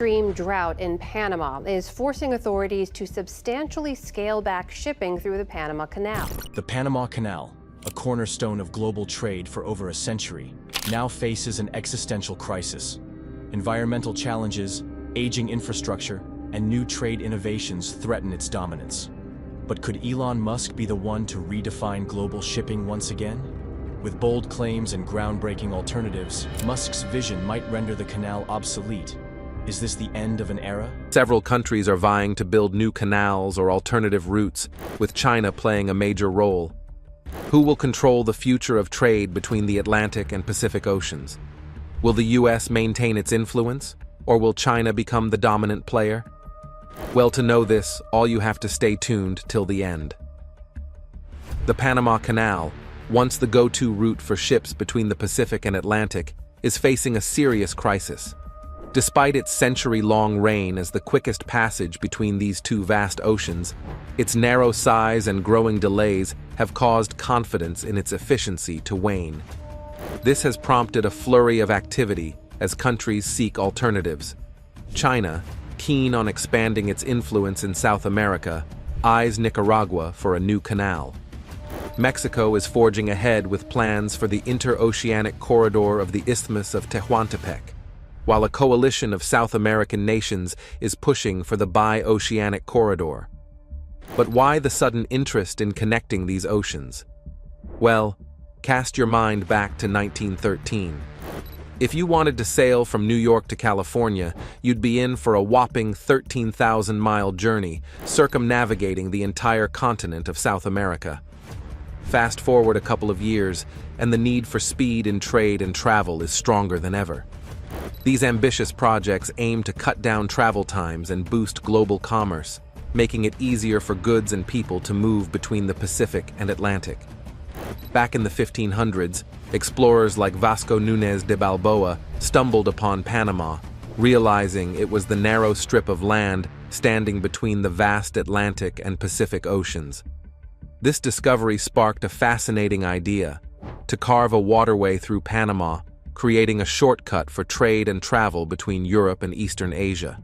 Extreme drought in Panama is forcing authorities to substantially scale back shipping through the Panama Canal. The Panama Canal, a cornerstone of global trade for over a century, now faces an existential crisis. Environmental challenges, aging infrastructure, and new trade innovations threaten its dominance. But could Elon Musk be the one to redefine global shipping once again? With bold claims and groundbreaking alternatives, Musk's vision might render the canal obsolete. Is this the end of an era? Several countries are vying to build new canals or alternative routes, with China playing a major role. Who will control the future of trade between the Atlantic and Pacific Oceans? Will the US maintain its influence, or will China become the dominant player? Well, to know this, all you have to stay tuned till the end. The Panama Canal, once the go-to route for ships between the Pacific and Atlantic, is facing a serious crisis. Despite its century-long reign as the quickest passage between these two vast oceans, its narrow size and growing delays have caused confidence in its efficiency to wane. This has prompted a flurry of activity as countries seek alternatives. China, keen on expanding its influence in South America, eyes Nicaragua for a new canal. Mexico is forging ahead with plans for the interoceanic corridor of the Isthmus of Tehuantepec, while a coalition of South American nations is pushing for the bi-oceanic corridor. But why the sudden interest in connecting these oceans? Well, cast your mind back to 1913. If you wanted to sail from New York to California, you'd be in for a whopping 13,000-mile journey, circumnavigating the entire continent of South America. Fast forward a couple of years, and the need for speed in trade and travel is stronger than ever. These ambitious projects aim to cut down travel times and boost global commerce, making it easier for goods and people to move between the Pacific and Atlantic. Back in the 1500s, explorers like Vasco Núñez de Balboa stumbled upon Panama, realizing it was the narrow strip of land standing between the vast Atlantic and Pacific Oceans. This discovery sparked a fascinating idea: to carve a waterway through Panama, creating a shortcut for trade and travel between Europe and Eastern Asia.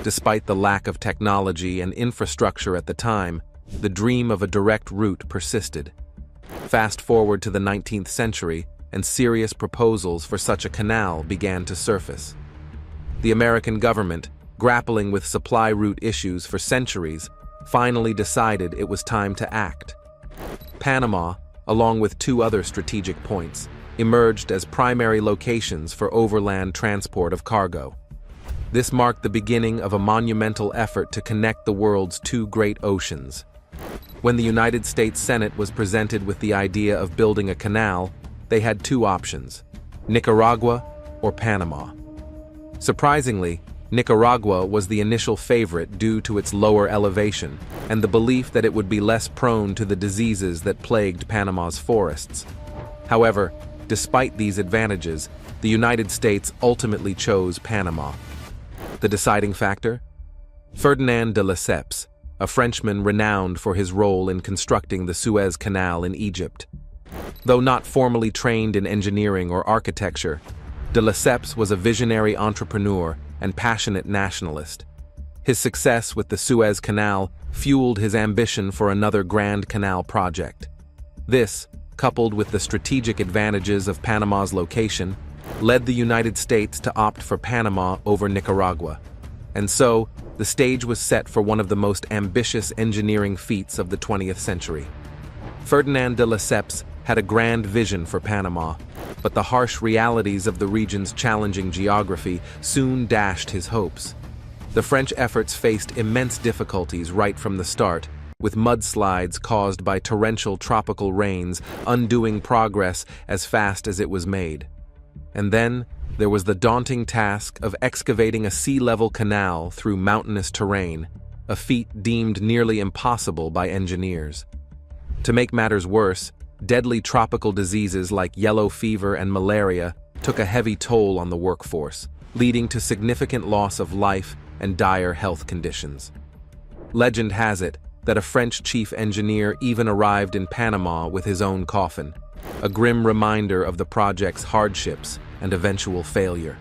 Despite the lack of technology and infrastructure at the time, the dream of a direct route persisted. Fast forward to the 19th century, and serious proposals for such a canal began to surface. The American government, grappling with supply route issues for centuries, finally decided it was time to act. Panama, along with two other strategic points, emerged as primary locations for overland transport of cargo. This marked the beginning of a monumental effort to connect the world's two great oceans. When the United States Senate was presented with the idea of building a canal, they had two options: Nicaragua or Panama. Surprisingly, Nicaragua was the initial favorite due to its lower elevation and the belief that it would be less prone to the diseases that plagued Panama's forests. However, despite these advantages, the United States ultimately chose Panama. The deciding factor? Ferdinand de Lesseps, a Frenchman renowned for his role in constructing the Suez Canal in Egypt. Though not formally trained in engineering or architecture, de Lesseps was a visionary entrepreneur and passionate nationalist. His success with the Suez Canal fueled his ambition for another grand canal project. This, coupled with the strategic advantages of Panama's location, led the United States to opt for Panama over Nicaragua. And so, the stage was set for one of the most ambitious engineering feats of the 20th century. Ferdinand de Lesseps had a grand vision for Panama, but the harsh realities of the region's challenging geography soon dashed his hopes. The French efforts faced immense difficulties right from the start, with mudslides caused by torrential tropical rains undoing progress as fast as it was made. And then, there was the daunting task of excavating a sea-level canal through mountainous terrain, a feat deemed nearly impossible by engineers. To make matters worse, deadly tropical diseases like yellow fever and malaria took a heavy toll on the workforce, leading to significant loss of life and dire health conditions. Legend has it that a French chief engineer even arrived in Panama with his own coffin, a grim reminder of the project's hardships and eventual failure.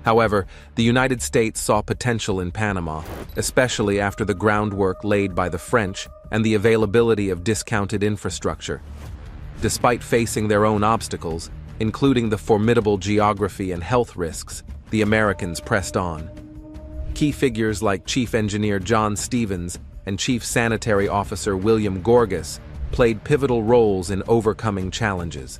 However, the United States saw potential in Panama, especially after the groundwork laid by the French and the availability of discounted infrastructure. Despite facing their own obstacles, including the formidable geography and health risks, the Americans pressed on. Key figures like Chief Engineer John Stevens and Chief Sanitary Officer William Gorgas played pivotal roles in overcoming challenges.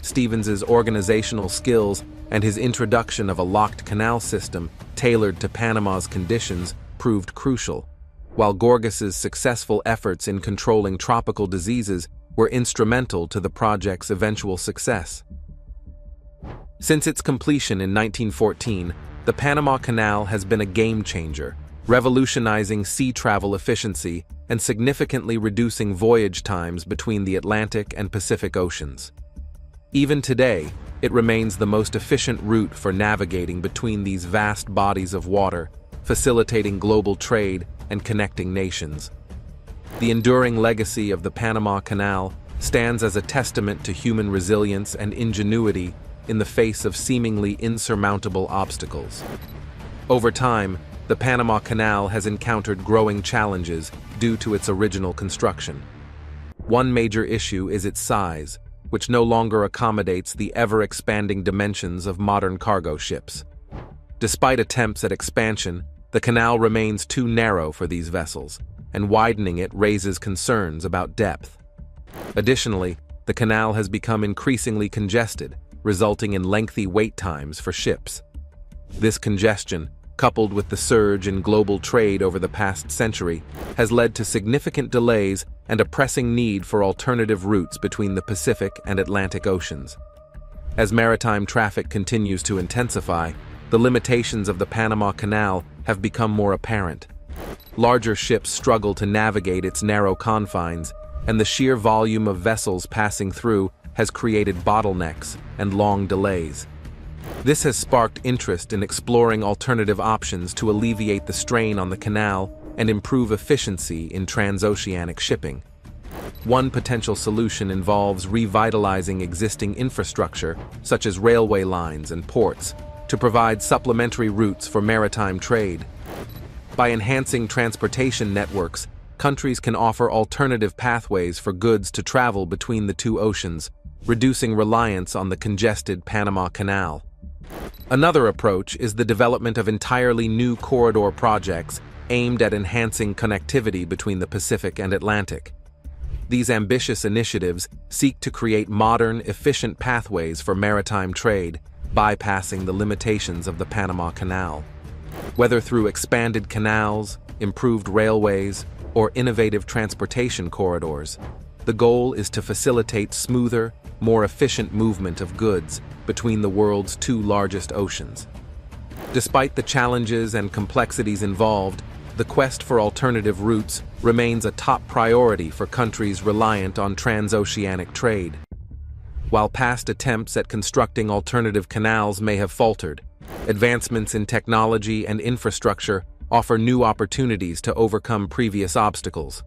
Stevens's organizational skills and his introduction of a locked canal system tailored to Panama's conditions proved crucial, while Gorgas's successful efforts in controlling tropical diseases were instrumental to the project's eventual success. Since its completion in 1914, the Panama Canal has been a game-changer, revolutionizing sea travel efficiency and significantly reducing voyage times between the Atlantic and Pacific Oceans. Even today, it remains the most efficient route for navigating between these vast bodies of water, facilitating global trade and connecting nations. The enduring legacy of the Panama Canal stands as a testament to human resilience and ingenuity in the face of seemingly insurmountable obstacles. Over time, the Panama Canal has encountered growing challenges due to its original construction. One major issue is its size, which no longer accommodates the ever-expanding dimensions of modern cargo ships. Despite attempts at expansion, the canal remains too narrow for these vessels, and widening it raises concerns about depth. Additionally, the canal has become increasingly congested, resulting in lengthy wait times for ships. This congestion, coupled with the surge in global trade over the past century, has led to significant delays and a pressing need for alternative routes between the Pacific and Atlantic Oceans. As maritime traffic continues to intensify, the limitations of the Panama Canal have become more apparent. Larger ships struggle to navigate its narrow confines, and the sheer volume of vessels passing through has created bottlenecks and long delays. This has sparked interest in exploring alternative options to alleviate the strain on the canal and improve efficiency in transoceanic shipping. One potential solution involves revitalizing existing infrastructure, such as railway lines and ports, to provide supplementary routes for maritime trade. By enhancing transportation networks, countries can offer alternative pathways for goods to travel between the two oceans, reducing reliance on the congested Panama Canal. Another approach is the development of entirely new corridor projects aimed at enhancing connectivity between the Pacific and Atlantic. These ambitious initiatives seek to create modern, efficient pathways for maritime trade, bypassing the limitations of the Panama Canal. Whether through expanded canals, improved railways, or innovative transportation corridors, the goal is to facilitate smoother, more efficient movement of goods between the world's two largest oceans. Despite the challenges and complexities involved, the quest for alternative routes remains a top priority for countries reliant on transoceanic trade. While past attempts at constructing alternative canals may have faltered, advancements in technology and infrastructure offer new opportunities to overcome previous obstacles.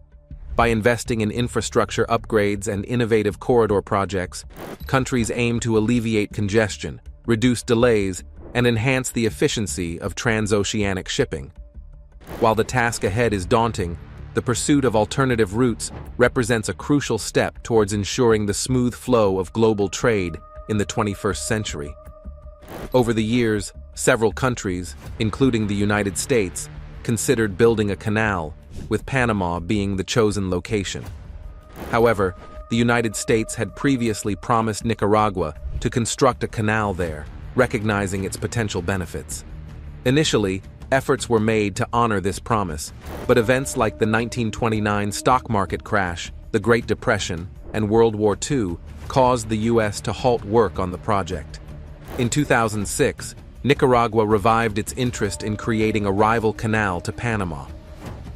By investing in infrastructure upgrades and innovative corridor projects, countries aim to alleviate congestion, reduce delays, and enhance the efficiency of transoceanic shipping. While the task ahead is daunting, the pursuit of alternative routes represents a crucial step towards ensuring the smooth flow of global trade in the 21st century. Over the years, several countries, including the United States, considered building a canal, with Panama being the chosen location. However, the United States had previously promised Nicaragua to construct a canal there, recognizing its potential benefits. Initially, efforts were made to honor this promise, but events like the 1929 stock market crash, the Great Depression, and World War II caused the U.S. to halt work on the project. In 2006, Nicaragua revived its interest in creating a rival canal to Panama.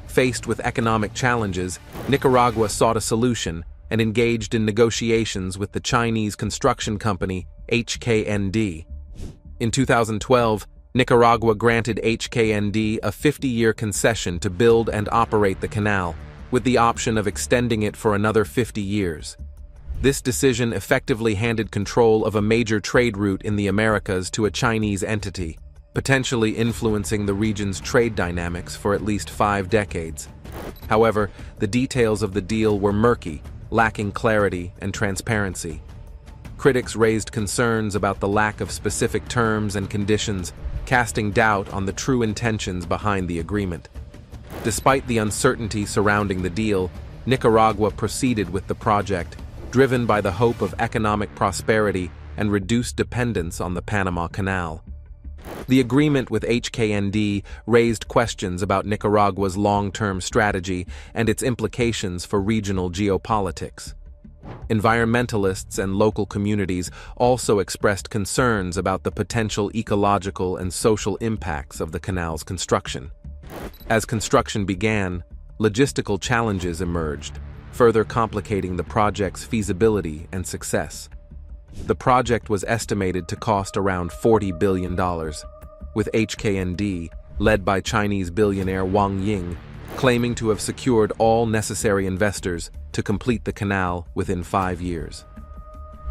Faced with economic challenges, Nicaragua sought a solution and engaged in negotiations with the Chinese construction company HKND. In 2012, Nicaragua granted HKND a 50-year concession to build and operate the canal, with the option of extending it for another 50 years. This decision effectively handed control of a major trade route in the Americas to a Chinese entity, potentially influencing the region's trade dynamics for at least 5 decades. However, the details of the deal were murky, lacking clarity and transparency. Critics raised concerns about the lack of specific terms and conditions, casting doubt on the true intentions behind the agreement. Despite the uncertainty surrounding the deal, Nicaragua proceeded with the project, driven by the hope of economic prosperity and reduced dependence on the Panama Canal. The agreement with HKND raised questions about Nicaragua's long-term strategy and its implications for regional geopolitics. Environmentalists and local communities also expressed concerns about the potential ecological and social impacts of the canal's construction. As construction began, logistical challenges emerged, further complicating the project's feasibility and success. The project was estimated to cost around $40 billion, with HKND, led by Chinese billionaire Wang Ying, claiming to have secured all necessary investors to complete the canal within 5 years.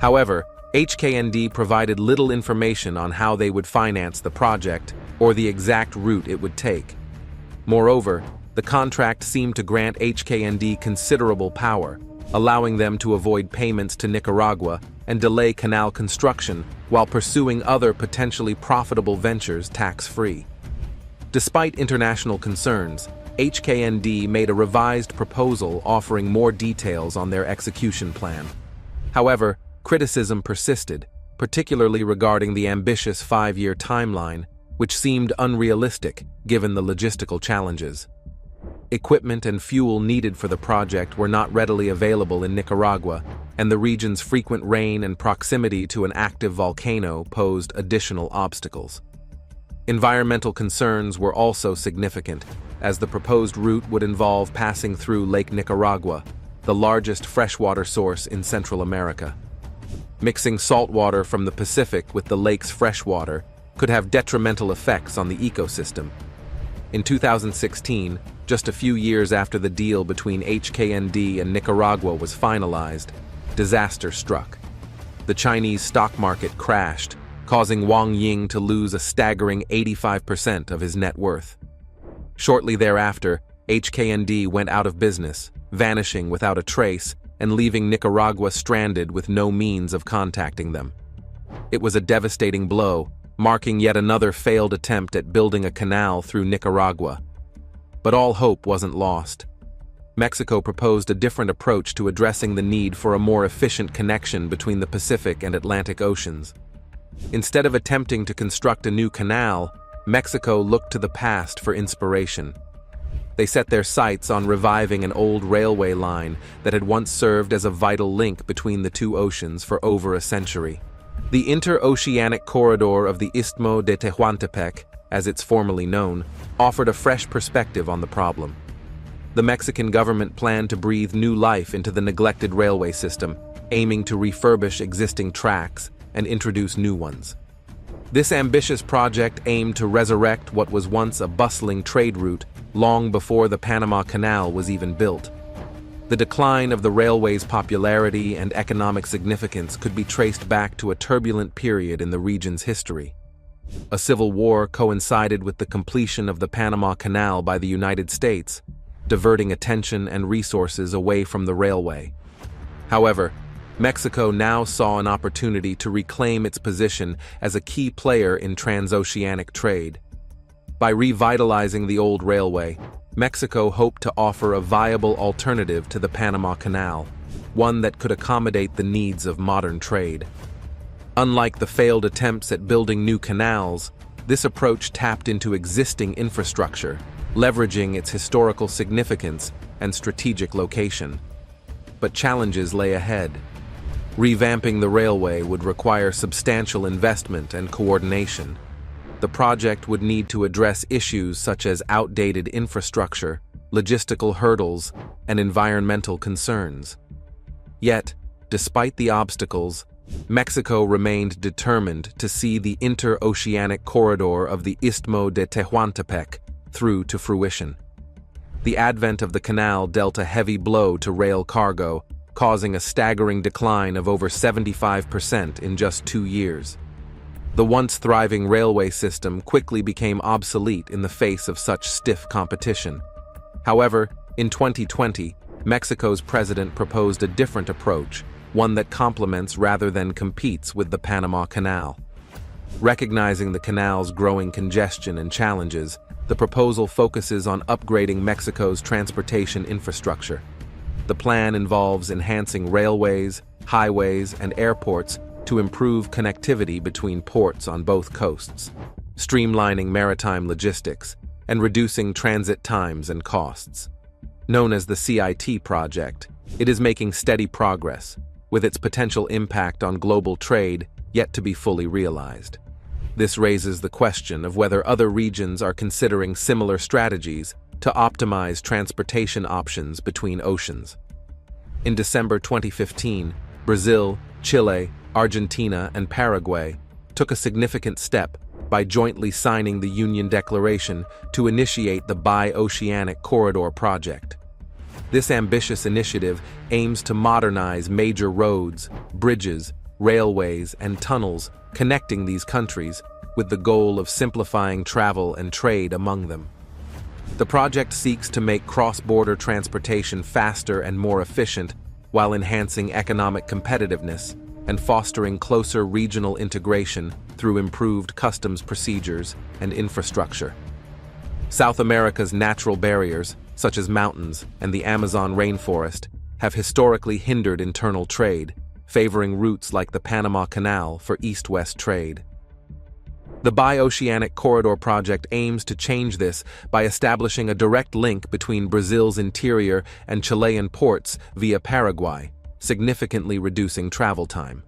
However, HKND provided little information on how they would finance the project or the exact route it would take. Moreover, the contract seemed to grant HKND considerable power, allowing them to avoid payments to Nicaragua and delay canal construction while pursuing other potentially profitable ventures tax-free. Despite international concerns, HKND made a revised proposal offering more details on their execution plan. However, criticism persisted, particularly regarding the ambitious 5-year timeline, which seemed unrealistic given the logistical challenges. Equipment and fuel needed for the project were not readily available in Nicaragua, and the region's frequent rain and proximity to an active volcano posed additional obstacles. Environmental concerns were also significant, as the proposed route would involve passing through Lake Nicaragua, the largest freshwater source in Central America. Mixing saltwater from the Pacific with the lake's freshwater could have detrimental effects on the ecosystem. In 2016, just a few years after the deal between HKND and Nicaragua was finalized, disaster struck. The Chinese stock market crashed, causing Wang Ying to lose a staggering 85% of his net worth. Shortly thereafter, HKND went out of business, vanishing without a trace and leaving Nicaragua stranded with no means of contacting them. It was a devastating blow, marking yet another failed attempt at building a canal through Nicaragua. But all hope wasn't lost. Mexico proposed a different approach to addressing the need for a more efficient connection between the Pacific and Atlantic Oceans. Instead of attempting to construct a new canal, Mexico looked to the past for inspiration. They set their sights on reviving an old railway line that had once served as a vital link between the two oceans for over a century. The interoceanic corridor of the Istmo de Tehuantepec, as it's formerly known, offered a fresh perspective on the problem. The Mexican government planned to breathe new life into the neglected railway system, aiming to refurbish existing tracks and introduce new ones. This ambitious project aimed to resurrect what was once a bustling trade route long before the Panama Canal was even built. The decline of the railway's popularity and economic significance could be traced back to a turbulent period in the region's history. A civil war coincided with the completion of the Panama Canal by the United States, diverting attention and resources away from the railway. However, Mexico now saw an opportunity to reclaim its position as a key player in transoceanic trade. By revitalizing the old railway, Mexico hoped to offer a viable alternative to the Panama Canal, one that could accommodate the needs of modern trade. Unlike the failed attempts at building new canals, this approach tapped into existing infrastructure, leveraging its historical significance and strategic location. But challenges lay ahead. Revamping the railway would require substantial investment and coordination. The project would need to address issues such as outdated infrastructure, logistical hurdles, and environmental concerns. Yet, despite the obstacles, Mexico remained determined to see the interoceanic corridor of the Istmo de Tehuantepec through to fruition. The advent of the canal dealt a heavy blow to rail cargo, causing a staggering decline of over 75% in just 2 years. The once thriving railway system quickly became obsolete in the face of such stiff competition. However, in 2020, Mexico's president proposed a different approach, one that complements rather than competes with the Panama Canal. Recognizing the canal's growing congestion and challenges, the proposal focuses on upgrading Mexico's transportation infrastructure. The plan involves enhancing railways, highways, and airports to improve connectivity between ports on both coasts, streamlining maritime logistics, and reducing transit times and costs. Known as the CIT project, it is making steady progress, with its potential impact on global trade yet to be fully realized. This raises the question of whether other regions are considering similar strategies to optimize transportation options between oceans. In December 2015, Brazil, Chile, Argentina, and Paraguay took a significant step by jointly signing the Union Declaration to initiate the Bi-Oceanic Corridor project. This ambitious initiative aims to modernize major roads, bridges, railways, and tunnels connecting these countries with the goal of simplifying travel and trade among them. The project seeks to make cross-border transportation faster and more efficient while enhancing economic competitiveness and fostering closer regional integration through improved customs procedures and infrastructure. South America's natural barriers, such as mountains and the Amazon rainforest, have historically hindered internal trade, favoring routes like the Panama Canal for east-west trade. The Bi-Oceanic Corridor project aims to change this by establishing a direct link between Brazil's interior and Chilean ports via Paraguay, significantly reducing travel time.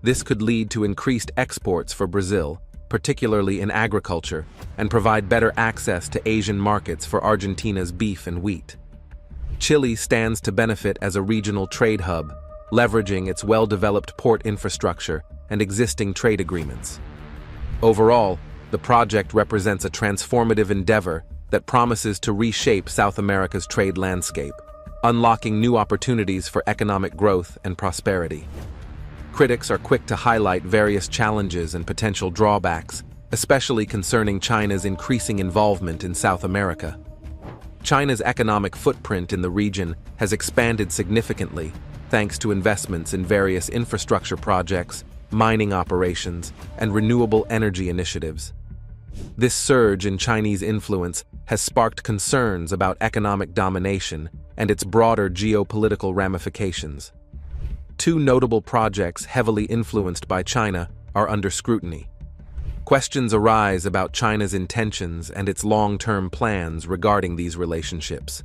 This could lead to increased exports for Brazil, particularly in agriculture, and provide better access to Asian markets for Argentina's beef and wheat. Chile stands to benefit as a regional trade hub, leveraging its well-developed port infrastructure and existing trade agreements. Overall, the project represents a transformative endeavor that promises to reshape South America's trade landscape, unlocking new opportunities for economic growth and prosperity. Critics are quick to highlight various challenges and potential drawbacks, especially concerning China's increasing involvement in South America. China's economic footprint in the region has expanded significantly, thanks to investments in various infrastructure projects, mining operations, and renewable energy initiatives. This surge in Chinese influence has sparked concerns about economic domination and its broader geopolitical ramifications. Two notable projects heavily influenced by China are under scrutiny. Questions arise about China's intentions and its long-term plans regarding these relationships.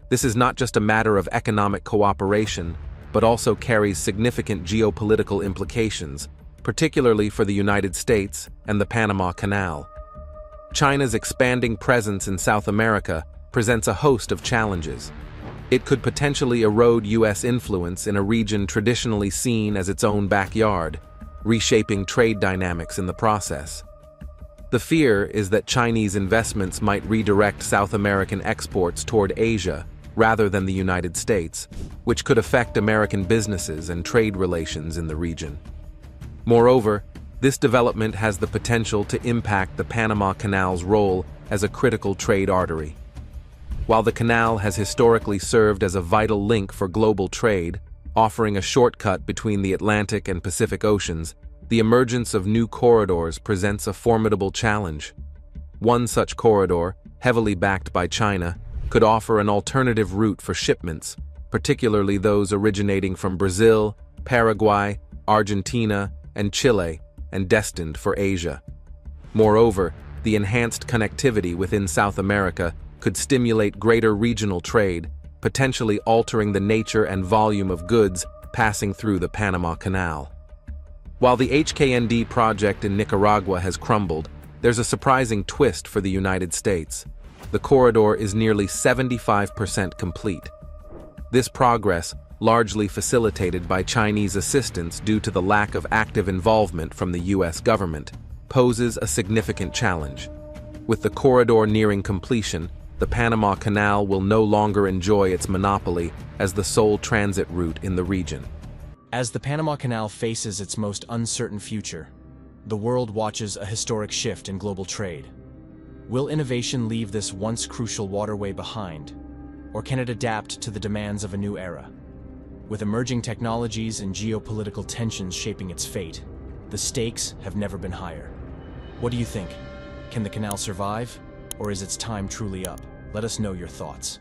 This is not just a matter of economic cooperation, but also carries significant geopolitical implications, particularly for the United States and the Panama Canal. China's expanding presence in South America presents a host of challenges. It could potentially erode U.S. influence in a region traditionally seen as its own backyard, reshaping trade dynamics in the process. The fear is that Chinese investments might redirect South American exports toward Asia rather than the United States, which could affect American businesses and trade relations in the region. Moreover, this development has the potential to impact the Panama Canal's role as a critical trade artery. While the canal has historically served as a vital link for global trade, offering a shortcut between the Atlantic and Pacific Oceans, the emergence of new corridors presents a formidable challenge. One such corridor, heavily backed by China, could offer an alternative route for shipments, particularly those originating from Brazil, Paraguay, Argentina, and Chile, and destined for Asia. Moreover, the enhanced connectivity within South America could stimulate greater regional trade, potentially altering the nature and volume of goods passing through the Panama Canal. While the HKND project in Nicaragua has crumbled, there's a surprising twist for the United States. The corridor is nearly 75% complete. This progress, largely facilitated by Chinese assistance due to the lack of active involvement from the U.S. government, poses a significant challenge. With the corridor nearing completion, the Panama Canal will no longer enjoy its monopoly as the sole transit route in the region. As the Panama Canal faces its most uncertain future, The world watches a historic shift in global trade. Will innovation leave this once crucial waterway behind, or can it adapt to the demands of a new era? With emerging technologies and geopolitical tensions shaping its fate, the stakes have never been higher. What do you think? Can the canal survive, or is its time truly up? Let us know your thoughts.